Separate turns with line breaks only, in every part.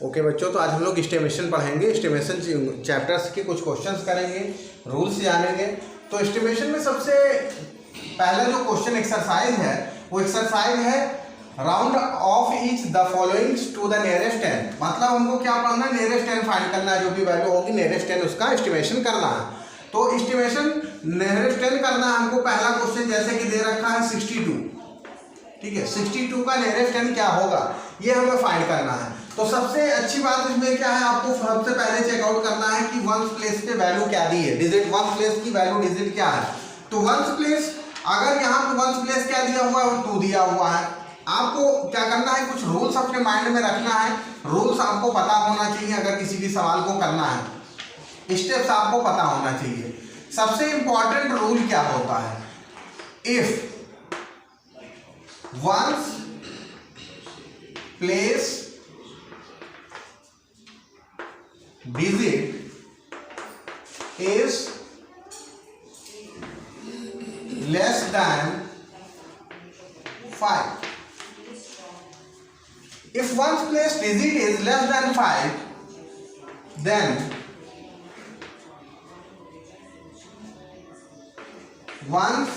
Okay बच्चों, तो आज हम लोग एस्टिमेशन पढ़ेंगे। एस्टिमेशन चैप्टर्स के कुछ क्वेश्चंस करेंगे, रूल्स जानेंगे। तो एस्टिमेशन में सबसे पहला जो क्वेश्चन एक्सरसाइज है वो एक्सरसाइज है round off each the followings to the nearest 10। मतलब हमको क्या पढ़ना है, नियरेस्ट 10 फाइंड करना है। जो भी वैल्यू होगी नियरेस्ट 10 उसका एस्टिमेशन करना है। तो एस्टिमेशन नियरेस्ट 10 करना है हमको। पहला क्वेश्चन जैसे कि दे रखा है 62, ठीक है। 62 का नियरेस्ट 10 क्या होगा ये हमें फाइंड करना है। तो सबसे अच्छी बात इसमें क्या है, आपको सबसे पहले चेकआउट करना है कि वंस प्लेस पे वैल्यू क्या दी है, डिजिट वंस प्लेस की वैल्यू डिजिट क्या है। तो वंस प्लेस, अगर यहाँ पे वंस प्लेस क्या दिया हुआ है, 2 दिया हुआ है। आपको क्या करना है, कुछ रूल्स अपने माइंड में रखना है। रूल्स आपको पता होना चाहिए अगर किसी भी सवाल को करना है, स्टेप्स आपको पता होना चाहिए। सबसे इंपॉर्टेंट रूल क्या होता है, if ones place digit is less than 5. If one's place digit is less than 5, then one's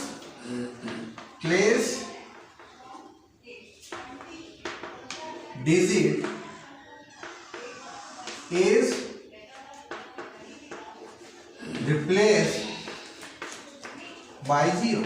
place digit is replaced by 0।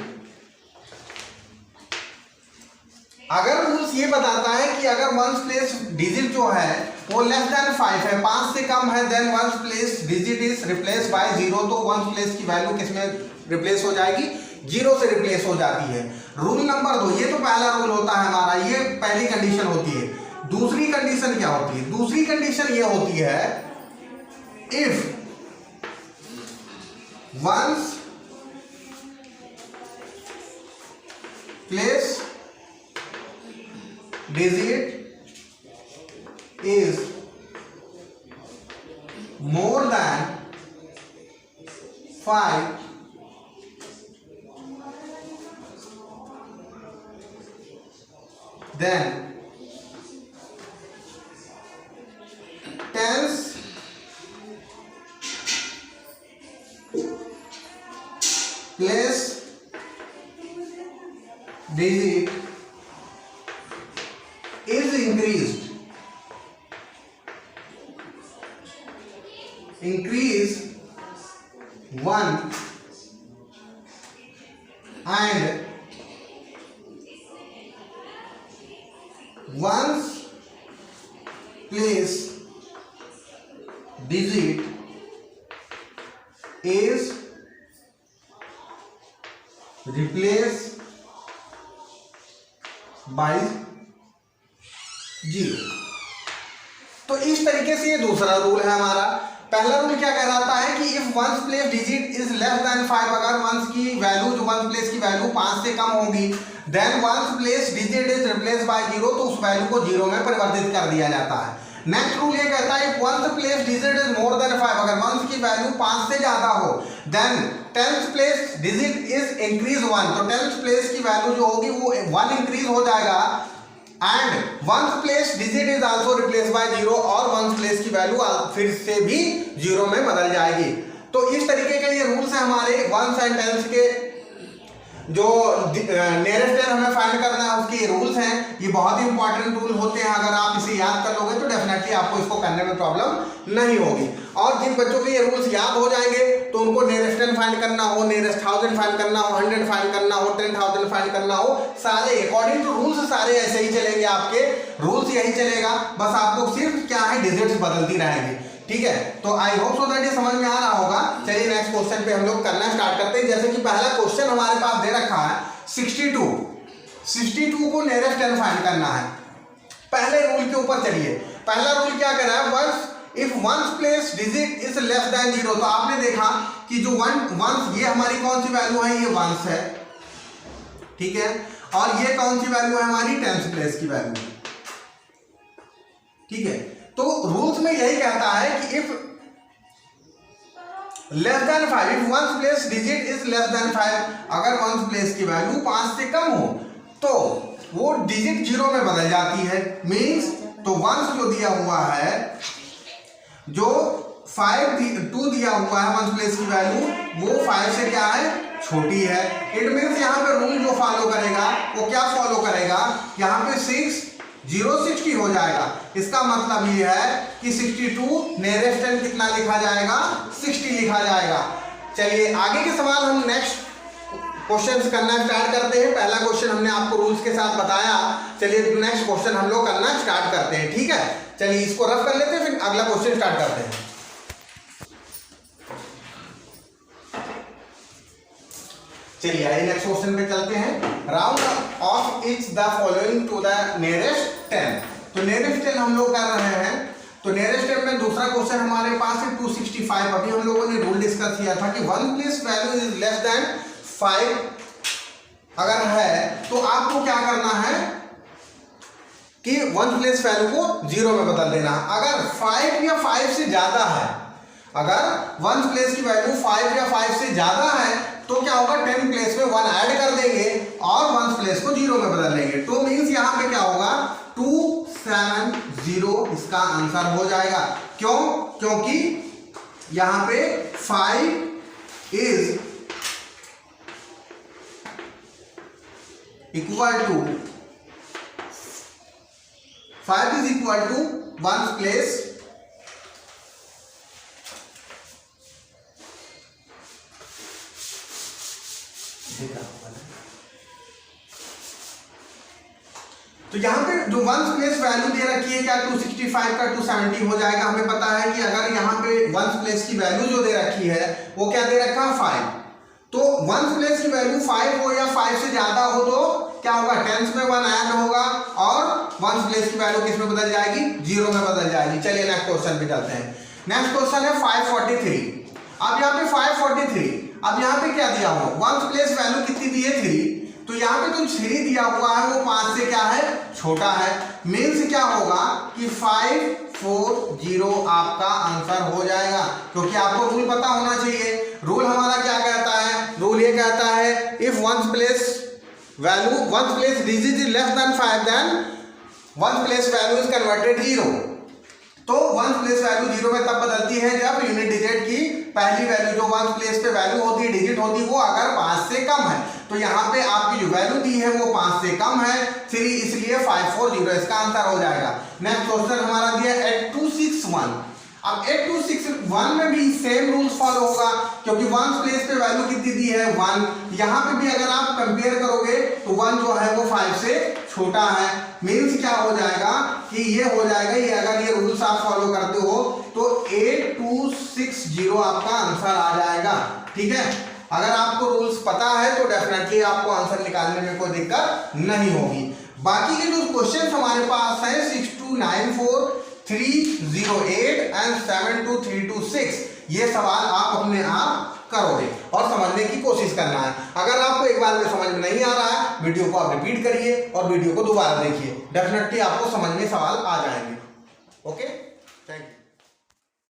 अगर रूल्स ये बताता है कि अगर वंस प्लेस डिजिट जो है वो लेस देन 5 है, 5 से कम है, then ones place digit is replace by 0। तो वंस प्लेस की वैल्यू किसमें रिप्लेस हो जाएगी, 0 से रिप्लेस हो जाती है। रूल नंबर 2, ये तो पहला रूल होता है हमारा, ये पहली कंडीशन होती है। दूसरी कंडीशन क्या होती है, दूसरी कंडीशन ये होती है if ones place digit is more than 5, then tens place digit is increase 1 and one's place digit is replaced by 0। तो इस तरीके से ये दूसरा रूल है हमारा। पहला रूल क्या कहलाता है कि if ones place digit is less than 5, अगर वंस की वैल्यू, जो वंस प्लेस की वैल्यू 5 से कम होगी, then ones place digit is replace by 0, तो उस वैल्यू को 0 में परिवर्तित कर दिया जाता है। नेक्स्ट रूल ये कहता है if ones place digit is more than 5, अगर वंस की वैल्यू 5 से ज्यादा हो, then tenth place digit is increase 1, तो टेंथ प्लेस की वैल्यू जो होगी वो 1 इंक्रीज हो जाएगा। And once place digit is also replace by 0, और वंस प्लेस की वैल्यू फिर से भी 0 में बदल जाएगी। तो इस तरीके के ये रूल्स हैं हमारे वंस एंड टेंस के। जो नियरेस्ट 10 हमें फाइंड करना है उसके रूल्स हैं, ये बहुत ही इंपॉर्टेंट रूल होते हैं। अगर आप इसे याद कर लोगे तो डेफिनेटली आपको इसको करने में प्रॉब्लम नहीं होगी। और जिन बच्चों के ये रूल्स याद हो जाएंगे तो उनको नियरेस्ट 10 फाइंड करना हो, नियरेस्ट 1000 फाइंड करना हो, 100 फाइंड करना हो, 10,000 फाइंड करना हो, सारे अकॉर्डिंग टू रूल्स सारे ऐसे ही चलेंगे। आपके रूल्स यही चलेगा, बस आपको सिर्फ क्या है, डिजिट्स बदलती रहेंगी, ठीक है। तो आई होप सो दैट ये समझ में आ रहा होगा। चलिए नेक्स्ट क्वेश्चन पे हम लोग करना स्टार्ट करते हैं। जैसे कि पहला क्वेश्चन हमारे पास दे रखा है 62 को नियरेस्ट 10 फाइंड करना है। पहले रूल के ऊपर चलिए। पहला रूल क्या कह रहा है, ones if ones place digit is less than 0। तो आपने देखा कि जो वंस, ये हमारी कौन सी वैल्यू है, ये वंस है, ठीक है। और ये कौन सी वैल्यू है, हमारी टेंथ प्लेस की वैल्यू, ठीक है। तो रूल्स में यही कहता है कि if less than 5, if ones place digit is less than 5, अगर वंस प्लेस की वैल्यू 5 से कम हो तो वो डिजिट 0 में बदल जाती है। मींस तो वंस जो दिया हुआ है, जो 2 दिया हुआ है वंस प्लेस की वैल्यू, वो 5 से क्या है, छोटी है। इट मीन्स यहाँ पे रूल जो फॉलो करेगा वो क्या फॉलो करेगा, यहाँ पे 6 0 60 हो जाएगा। इसका मतलब ये है कि 62 नियरेस्ट 10 कितना लिखा जाएगा, 60 लिखा जाएगा। चलिए आगे के सवाल हम नेक्स्ट क्वेश्चन करना स्टार्ट करते हैं। पहला क्वेश्चन हमने आपको रूल्स के साथ बताया, चलिए नेक्स्ट क्वेश्चन हम लोग करना स्टार्ट करते हैं, ठीक है। चलिए इसको रफ कर लेते हैं, फिर अगला क्वेश्चन स्टार्ट करते हैं। चलिए आइए नेक्स्ट क्वेश्चन पे चलते हैं। Round off each the following to the nearest 10। तो नियरेस्ट 10 हम लोग कर रहे हैं। तो नियरेस्ट 10 में दूसरा क्वेश्चन हमारे पास है 265। अभी हम लोगों ने रूल डिस्कस किया था कि one place value is less than 5 अगर है तो आपको क्या करना है कि वन प्लेस वैल्यू को 0 में बदल देना। अगर 5 या 5 से ज्यादा है, अगर वन प्लेस की वैल्यू 5 या 5 से ज्यादा है तो क्या होगा, 10 प्लेस में 1 ऐड कर देंगे और वन प्लेस को 0 में बदल देंगे। तो मीन्स यहां पे क्या होगा, 270 इसका आंसर हो जाएगा। क्यों, क्योंकि यहां पे 5 इज इक्वल टू 1 प्लेस तो यहाँ पे जो वंस प्लेस वैल्यू दे रखी है क्या, 265 का 270 हो जाएगा। हमें पता है कि अगर यहाँ पे वंस प्लेस की वैल्यू जो दे रखी है वो क्या दे रखा है, 5। तो वंस प्लेस की वैल्यू 5 हो या 5 से ज्यादा हो तो क्या होगा, टेंस में 1 ऐड होगा और वंस प्लेस की वैल्यू किस में बदल जाएगी, 0 में बदल जाएगी। चलिए नेक्स्ट क्वेश्चन पे चलते हैं। नेक्स्ट क्वेश्चन है 543। अब यहाँ पे 543, अब यहाँ पे क्या दिया हुआ, वंस प्लेस वैल्यू कितनी दी है, 3। तो यहाँ पे जो 3 दिया हुआ है वो 5 से क्या है, छोटा है। मीन्स क्या होगा कि 540 आपका आंसर हो जाएगा, क्योंकि आपको रूल पता होना चाहिए। रूल हमारा क्या कहता है, रूल ये कहता है if ones place digit is less than 5 then ones place value is converted 0। तो वंस प्लेस वैल्यू 0 में तब बदलती है जब यूनिट डिजिट की पहली वैल्यू जो वंस प्लेस पे वैल्यू होती है, डिजिट होती है, वो अगर 5 से कम है। तो यहाँ पे आपकी जो वैल्यू दी है वो 5 से कम है, 3, इसलिए 540 इसका आंसर हो जाएगा। नेक्स्ट क्वेश्चन हमारा दिया 8261। अब 8261 में भी सेम रूल्स फॉलो होगा, क्योंकि वंस प्लेस पे वैल्यू कितनी दी है, 1। यहाँ पे भी अगर आप कंपेयर करोगे तो 1 जो है वो 5 से छोटा है। मीन्स क्या हो जाएगा कि ये हो जाएगा, ये अगर ये रूल्स आप फॉलो करते हो तो 8260 आपका आंसर आ जाएगा, ठीक है। अगर आपको रूल्स पता है तो डेफिनेटली आपको आंसर निकालने में कोई दिक्कत नहीं होगी। बाकी के जो क्वेश्चन हमारे पास है 6294, 308 एंड 72326, ये सवाल आप अपने आप करोगे और समझने की कोशिश करना है। अगर आपको एक बार में समझ में नहीं आ रहा है, वीडियो को आप रिपीट करिए और वीडियो को दोबारा देखिए, डेफिनेटली आपको समझ में सवाल आ जाएंगे। Okay, thank you.